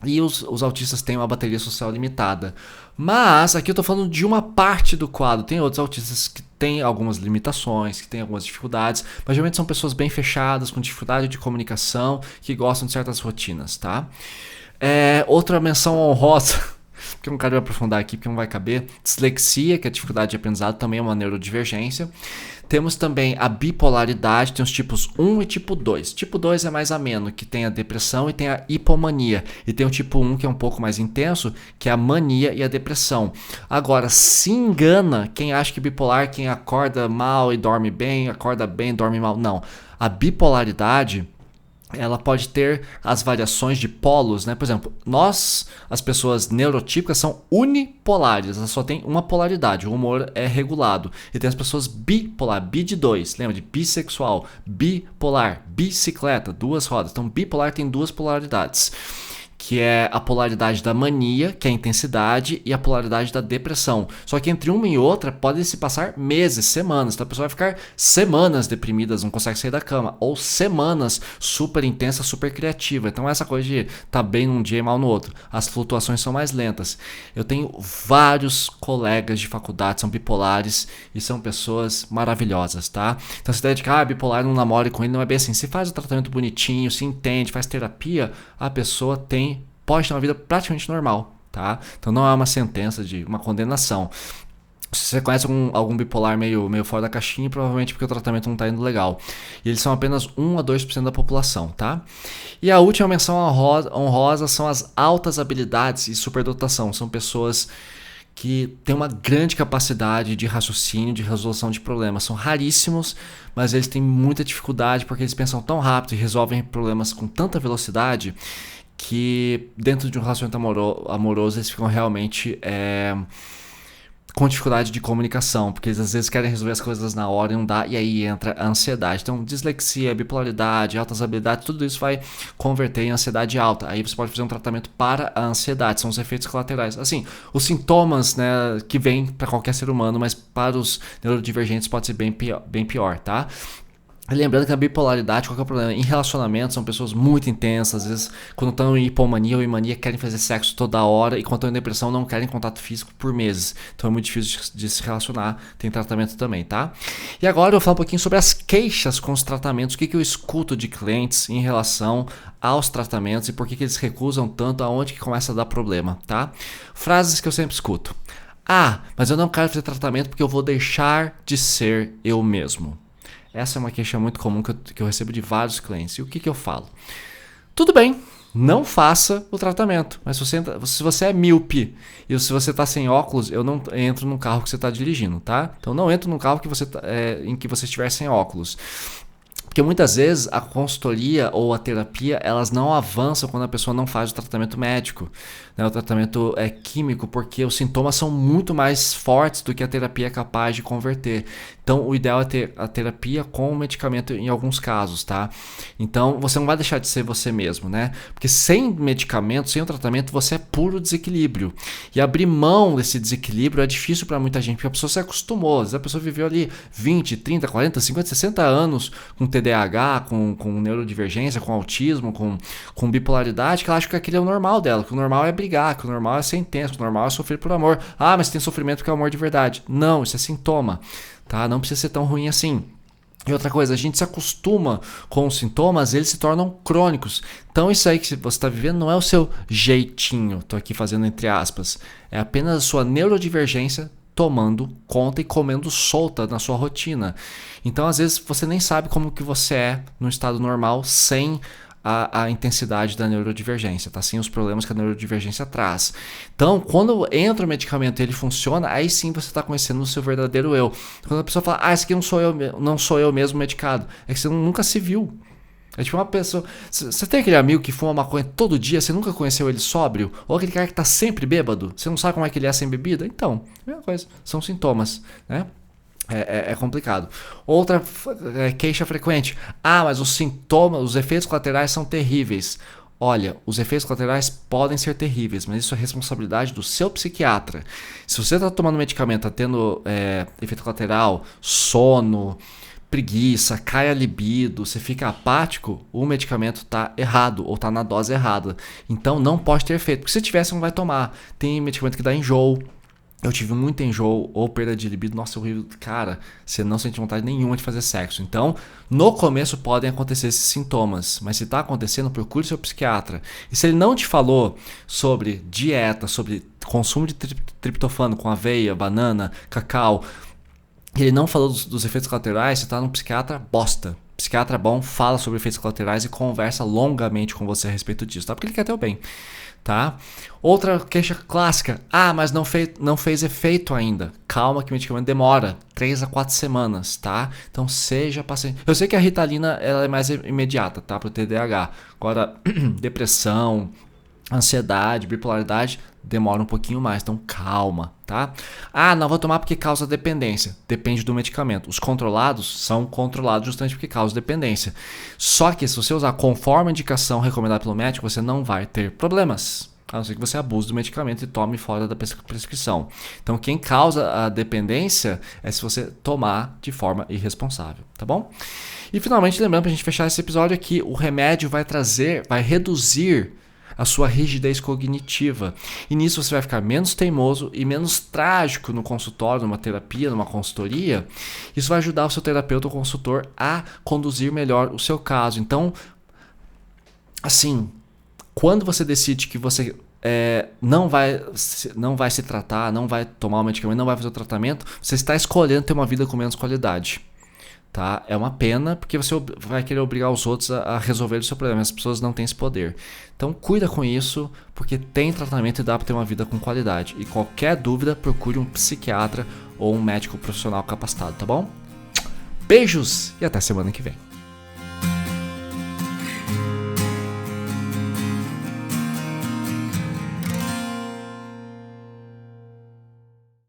E os autistas têm uma bateria social limitada. Mas aqui eu tô falando de uma parte do quadro. Tem outros autistas que têm algumas limitações, que têm algumas dificuldades. Mas geralmente são pessoas bem fechadas, com dificuldade de comunicação, que gostam de certas rotinas, tá? Outra menção honrosa, porque eu não quero aprofundar aqui, porque não vai caber. Dislexia, que é dificuldade de aprendizado, também é uma neurodivergência. Temos também a bipolaridade, tem os tipos 1 e tipo 2. Tipo 2 é mais ameno, que tem a depressão e tem a hipomania. E tem o tipo 1 que é um pouco mais intenso, que é a mania e a depressão. Agora, se engana quem acha que bipolar, quem acorda mal e dorme bem, acorda bem e dorme mal. Não. A bipolaridade... ela pode ter as variações de polos, né? Por exemplo, as pessoas neurotípicas são unipolares, elas só tem uma polaridade, o humor é regulado. E tem as pessoas bipolar, bi de 2, lembra de bissexual, bipolar, bicicleta, 2 rodas. Então bipolar tem 2 polaridades, que é a polaridade da mania, que é a intensidade, e a polaridade da depressão. Só que entre uma e outra podem se passar meses, semanas. Então a pessoa vai ficar semanas deprimidas, não consegue sair da cama. Ou semanas super intensa, super criativa. Então essa coisa de tá bem num dia e mal no outro. As flutuações são mais lentas. Eu tenho vários colegas de faculdade, são bipolares e são pessoas maravilhosas, tá? Então essa ideia de que bipolar não namore com ele não é bem assim. Se faz o tratamento bonitinho, se entende, faz terapia, a pessoa pode ter uma vida praticamente normal, tá? Então não é uma sentença de uma condenação. Se você conhece algum bipolar meio fora da caixinha, provavelmente porque o tratamento não está indo legal. E eles são apenas 1 a 2% da população, tá? E a última menção honrosa são as altas habilidades e superdotação. São pessoas que têm uma grande capacidade de raciocínio, de resolução de problemas. São raríssimos, mas eles têm muita dificuldade porque eles pensam tão rápido e resolvem problemas com tanta velocidade que dentro de um relacionamento amoroso eles ficam realmente com dificuldade de comunicação, porque eles às vezes querem resolver as coisas na hora e não dá, e aí entra a ansiedade. Então, dislexia, bipolaridade, altas habilidades, tudo isso vai converter em ansiedade alta. Aí você pode fazer um tratamento para a ansiedade, são os efeitos colaterais. Assim, os sintomas, né, que vêm para qualquer ser humano, mas para os neurodivergentes pode ser bem pior, tá? Lembrando que a bipolaridade, qual que é o problema? Em relacionamentos, são pessoas muito intensas. Às vezes, quando estão em hipomania ou em mania, querem fazer sexo toda hora. E quando estão em depressão, não querem contato físico por meses. Então é muito difícil de se relacionar. Tem tratamento também, tá? E agora eu vou falar um pouquinho sobre as queixas com os tratamentos. O que eu escuto de clientes em relação aos tratamentos e por que eles recusam tanto, aonde que começa a dar problema, tá? Frases que eu sempre escuto. Ah, mas eu não quero fazer tratamento porque eu vou deixar de ser eu mesmo. Essa é uma queixa muito comum que eu recebo de vários clientes. E o que eu falo? Tudo bem, não faça o tratamento. Mas se você é míope e se você está sem óculos, eu não entro no carro que você está dirigindo, tá? Então não entro no carro em que você estiver sem óculos. Porque muitas vezes a consultoria ou a terapia, elas não avançam quando a pessoa não faz o tratamento médico, né? O tratamento químico, porque os sintomas são muito mais fortes do que a terapia é capaz de converter. Então o ideal é ter a terapia com o medicamento em alguns casos, tá? Então você não vai deixar de ser você mesmo, né? Porque sem medicamento, sem o tratamento, você é puro desequilíbrio. E abrir mão desse desequilíbrio é difícil para muita gente, porque a pessoa se acostumou. Às vezes a pessoa viveu ali 20, 30, 40, 50, 60 anos com TDAH, com neurodivergência, com autismo, com bipolaridade, que ela acha que aquele é o normal dela, que o normal é brigar, que o normal é ser intenso, que o normal é sofrer por amor. Ah, mas tem sofrimento porque é amor de verdade. Não, isso é sintoma, tá? Não precisa ser tão ruim assim. E outra coisa, a gente se acostuma com os sintomas, eles se tornam crônicos. Então isso aí que você está vivendo não é o seu jeitinho, estou aqui fazendo entre aspas, é apenas a sua neurodivergência tomando conta e comendo solta na sua rotina. Então às vezes você nem sabe como que você é no estado normal sem a intensidade da neurodivergência, tá? Sem os problemas que a neurodivergência traz. Então, quando entra o medicamento e ele funciona, aí sim você está conhecendo o seu verdadeiro eu. Quando a pessoa fala, esse aqui não sou eu mesmo medicado, é que você nunca se viu. É tipo uma pessoa... Você tem aquele amigo que fuma maconha todo dia, você nunca conheceu ele sóbrio? Ou aquele cara que tá sempre bêbado, você não sabe como é que ele é sem bebida? Então, mesma coisa, são sintomas, né? É complicado. Outra queixa frequente. Ah, mas os sintomas, os efeitos colaterais são terríveis. Olha, os efeitos colaterais podem ser terríveis, mas isso é responsabilidade do seu psiquiatra. Se você está tomando medicamento, está tendo efeito colateral, sono, preguiça, cai a libido, você fica apático, o medicamento está errado ou está na dose errada. Então não pode ter efeito, porque se tivesse, você não vai tomar. Tem medicamento que dá enjoo. Eu tive muito enjoo ou perda de libido, nossa, horrível. Cara, você não sente vontade nenhuma de fazer sexo. Então, no começo podem acontecer esses sintomas, mas se está acontecendo, procure seu psiquiatra. E se ele não te falou sobre dieta, sobre consumo de triptofano com aveia, banana, cacau, ele não falou dos efeitos colaterais, você está num psiquiatra bosta. Psiquiatra bom fala sobre efeitos colaterais e conversa longamente com você a respeito disso, tá? Porque ele quer teu bem. Tá? Outra queixa clássica. Ah, mas não fez efeito ainda. Calma que o medicamento demora 3 a 4 semanas, tá? Então seja paciente. Eu sei que a Ritalina ela é mais imediata, tá? Para o TDAH. Agora, depressão, ansiedade, bipolaridade demora um pouquinho mais, então calma, tá? Ah, não vou tomar porque causa dependência. Depende do medicamento. Os controlados são controlados justamente porque causa dependência. Só que se você usar conforme a indicação recomendada pelo médico, você não vai ter problemas. A não ser que você abuse do medicamento e tome fora da prescrição. Então, quem causa a dependência é se você tomar de forma irresponsável, tá bom? E finalmente, lembrando, para a gente fechar esse episódio aqui, o remédio vai reduzir a sua rigidez cognitiva. E nisso você vai ficar menos teimoso e menos trágico no consultório, numa terapia, numa consultoria. Isso vai ajudar o seu terapeuta ou consultor a conduzir melhor o seu caso. Então, assim, quando você decide que você não vai se tratar, não vai tomar o medicamento, não vai fazer o tratamento, você está escolhendo ter uma vida com menos qualidade. Tá? É uma pena porque você vai querer obrigar os outros a resolver o seu problema. As pessoas não têm esse poder. Então cuida com isso, porque tem tratamento e dá para ter uma vida com qualidade. E qualquer dúvida, procure um psiquiatra ou um médico profissional capacitado, tá bom? Beijos e até semana que vem.